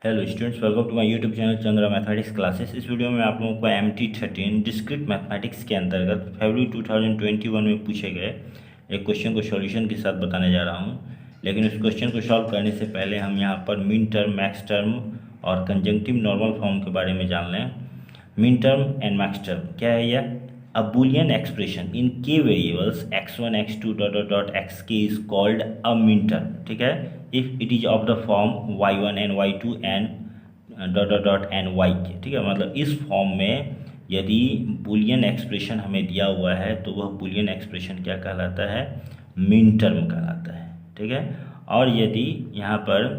Hello students, welcome to my YouTube channel Chandra mathematics classes. इस video में आप लोगों को MT13 डिस्क्रीट मैथमेटिक्स के अंतर्गत फरवरी 2021 में पूछे गए एक क्वेश्चन को सॉल्यूशन के साथ बताने जा रहा हूं। लेकिन उस क्वेश्चन को सॉल्व करने से पहले हम यहां पर मीन टर्म, मैक्स टर्म और कंजंक्टिव नॉर्मल फॉर्म के बारे में जान लें। Mean term and max term क्या है? यह a boolean expression in k variables x1 x2 dot xk is called a mean term। ठीक है, if it is of the form y1 and y2 and dot and yk। ठीक है, मतलब इस form में यदि बूलियन एक्सप्रेशन हमें दिया हुआ है तो वह बूलियन एक्सप्रेशन क्या कहलाता है? मीन टर्म कहलाता है। ठीक है, और यदि यहाँ पर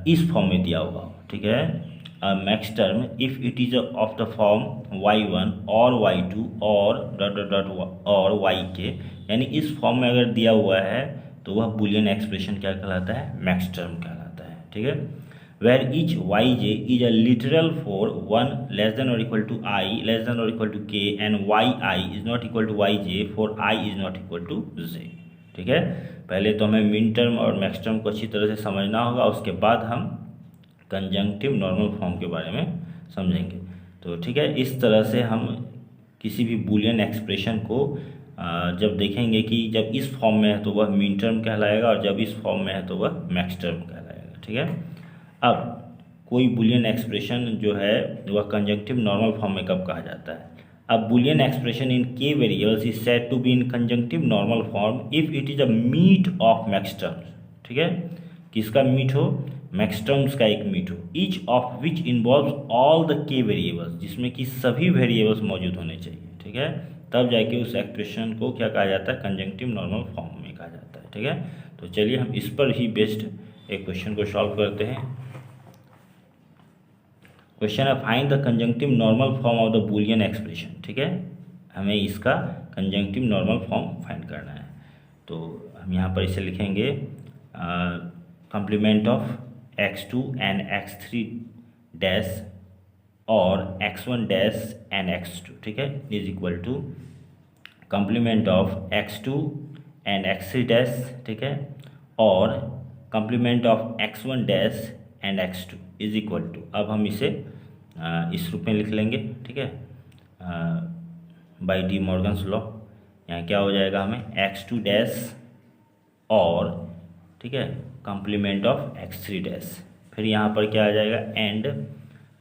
इस फॉर्म में दिया हुआ हो, ठीक है, max term if it is of the form y1 और y2 और डॉट और yk, यानी इस फॉर्म में अगर दिया हुआ है तो वह बूलियन एक्सप्रेशन क्या कहलाता है? मैक्स टर्म कहलाता है। ठीक है, where each yj is a literal for 1 less than और equal to i less than और equal to k and yi is not equal to yj for i is not equal to j। ठीक है, पहले तो हमें mean term और max term को अच्छी तरह से समझना होगा, उसके बाद हम कंजंक्टिव नॉर्मल फॉर्म के बारे में समझेंगे। तो ठीक है, इस तरह से हम किसी भी बूलियन एक्सप्रेशन को जब देखेंगे कि जब इस फॉर्म में है तो वह मीन टर्म कहलाएगा और जब इस फॉर्म में है तो वह मैक्स टर्म कहलाएगा। ठीक है, अब कोई बूलियन एक्सप्रेशन जो है वह कंजंक्टिव नॉर्मल फॉर्म में कब कहा जाता है? अब Boolean expression in k variables is said to be in conjunctive normal form if it is a meet of max terms. ठीक है, किसका मीट हो? मैक्स टर्म्स का एक मीट हो, each of which involves all the के variables, जिसमें कि सभी वेरिएबल्स मौजूद होने चाहिए। ठीक है, तब जाके उस एक्सप्रेशन को क्या कहा जाता है? कंजंक्टिव नॉर्मल फॉर्म में कहा जाता है। ठीक है, तो चलिए हम इस पर ही बेस्ड एक क्वेश्चन को सॉल्व करते हैं। क्वेश्चन है find the conjunctive normal form of the Boolean expression. ठीक है, हमें इसका कंजंक्टिव नॉर्मल फॉर्म फाइंड करना है। तो हम यहाँ पर इसे लिखेंगे complement of x2 and x3 dash और x1 डैश एंड x2, ठीक है, is equal to complement of x2 and x3 dash, ठीक है, और complement of x1 dash and x2 is equal to, अब हम इसे इस रूप में लिख लेंगे। ठीक है, बाय डी मॉर्गन्स लॉ यहाँ क्या हो जाएगा? हमें x2 डैश और, ठीक है, कंप्लीमेंट ऑफ x3 डैश, फिर यहाँ पर क्या आ जाएगा? एंड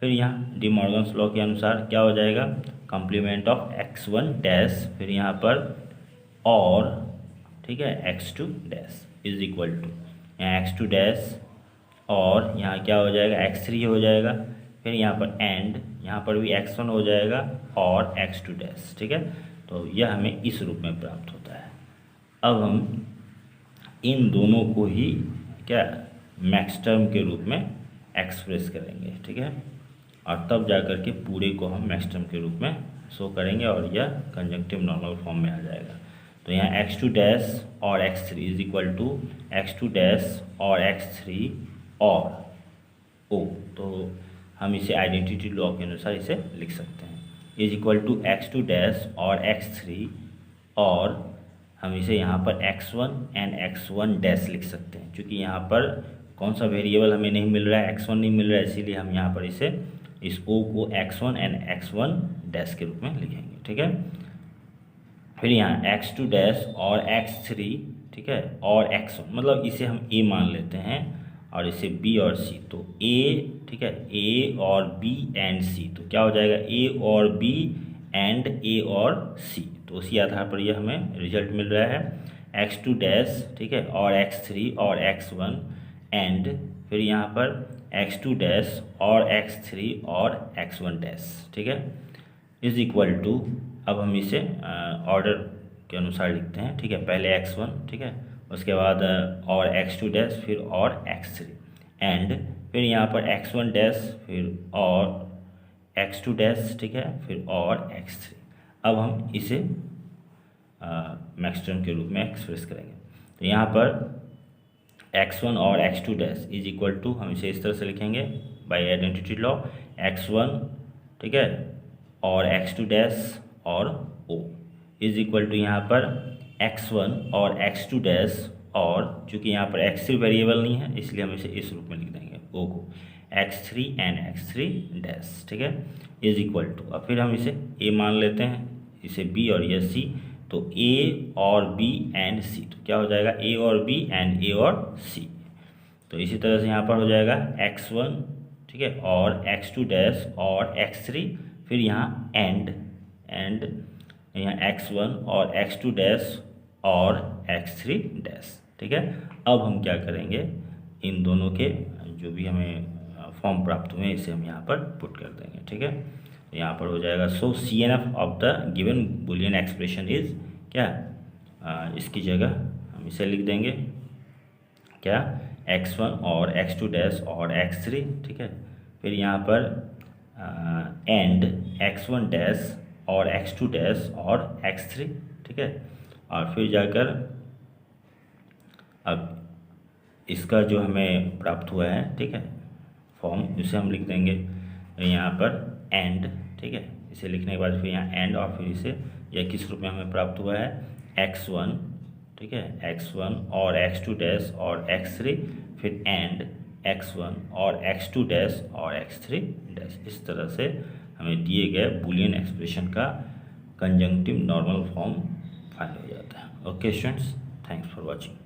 फिर यहाँ डी मॉर्गन्स लॉ के अनुसार क्या हो जाएगा? कंप्लीमेंट ऑफ x1 डैश, फिर यहाँ पर और, ठीक है, x2 dash is equal to यहाँ x2 डैश और यहाँ क्या हो जाएगा? x3 हो जाएगा, फिर यहाँ पर एंड, यहाँ पर भी x1 हो जाएगा और x2 डैश। ठीक है, तो यह हमें इस रूप में प्राप्त होता है। अब हम इन दोनों को ही क्या मैक्स टर्म के रूप में एक्सप्रेस करेंगे। ठीक है, और तब जाकर के पूरे को हम मैक्स टर्म के रूप में शो करेंगे और यह कंजंक्टिव नॉर्मल फॉर्म में आ जाएगा। तो यहाँ x2 डैश और x3 is equal to x2 dash और x3 और o, तो हम इसे आइडेंटिटी लॉ के अनुसार इसे लिख सकते हैं, is equal to x2 dash और x3 और हम इसे यहाँ पर x1 एंड x1 डैश लिख सकते हैं। क्योंकि यहाँ पर कौन सा वेरिएबल हमें नहीं मिल रहा है? x1 नहीं मिल रहा है, इसीलिए हम यहाँ पर इसे इस o को x1 एंड x1 डैश के रूप में लिखेंगे। ठीक है, फिर यहाँ x2 डैश और x3, ठीक है, और x1, मतलब इसे हम a मान लेते हैं और इसे b और c, तो a, ठीक है, a और b एंड c, तो क्या हो जाएगा? a और b एंड a और c, तो उसी आधार पर यह हमें रिजल्ट मिल रहा है x2 डैश, ठीक है, और x3 और x1 एंड फिर यहाँ पर x2 डैश और x3 और x1 डैश, ठीक है, इज इक्वल टू, अब हम इसे ऑर्डर के अनुसार लिखते हैं। ठीक है, पहले x1, ठीक है, उसके बाद और x2 डैश, फिर और x3 एंड फिर यहाँ पर x1 डैश, फिर और x2 डैश, ठीक है, फिर और x3। अब हम इसे मैक्स टर्म के रूप में एक्सप्रेस करेंगे। तो यहाँ पर x1 और x2 dash is equal to, हम इसे इस तरह से लिखेंगे बाय आइडेंटिटी लॉ, x1, ठीक है, और x2 डैश और o इज इक्वल टू यहाँ पर x1 और x2 डैश और चूँकि यहाँ पर x3 वेरिएबल नहीं है इसलिए हम इसे इस रूप में लिख देंगे o को, x3 एंड x3 डैश, ठीक है, इज इक्वल टू, अब फिर हम इसे a मान लेते हैं, इसे b और ये c, तो a और b एंड c, तो क्या हो जाएगा a और b एंड a और c। तो इसी तरह से यहाँ पर हो जाएगा x1, ठीक है, और x2 डैश और x3, फिर यहाँ एंड यहाँ x1 और x2 डैश और x3 डैश, ठीक है। अब हम क्या करेंगे, इन दोनों के जो भी हमें फॉर्म प्राप्त हुए इसे हम यहाँ पर पुट कर देंगे, ठीक है। तो यहाँ पर हो जाएगा सो CNF of the given Boolean expression is क्या, इसकी जगह हम इसे लिख देंगे क्या, x1 और x2 डैश और x3, ठीक है, फिर यहाँ पर एंड x1 डैश और x2 डैश और x3, ठीक है, और फिर जाकर अब इसका जो हमें प्राप्त हुआ है, ठीक है, फॉर्म, जिसे हम लिख देंगे यहाँ पर एंड, ठीक है, इसे लिखने के बाद फिर यहाँ एंड, और फिर इसे यह किस रूप में हमें प्राप्त हुआ है, x1, ठीक है, x1 और x2 डैश और x3, फिर एंड x1 और x2 डैश और x3 डैश। इस तरह से हमें दिए गए बुलियन एक्सप्रेशन का कंजंक्टिव नॉर्मल फॉर्म फाइंड हो जाता है। Okay students, thanks for watching.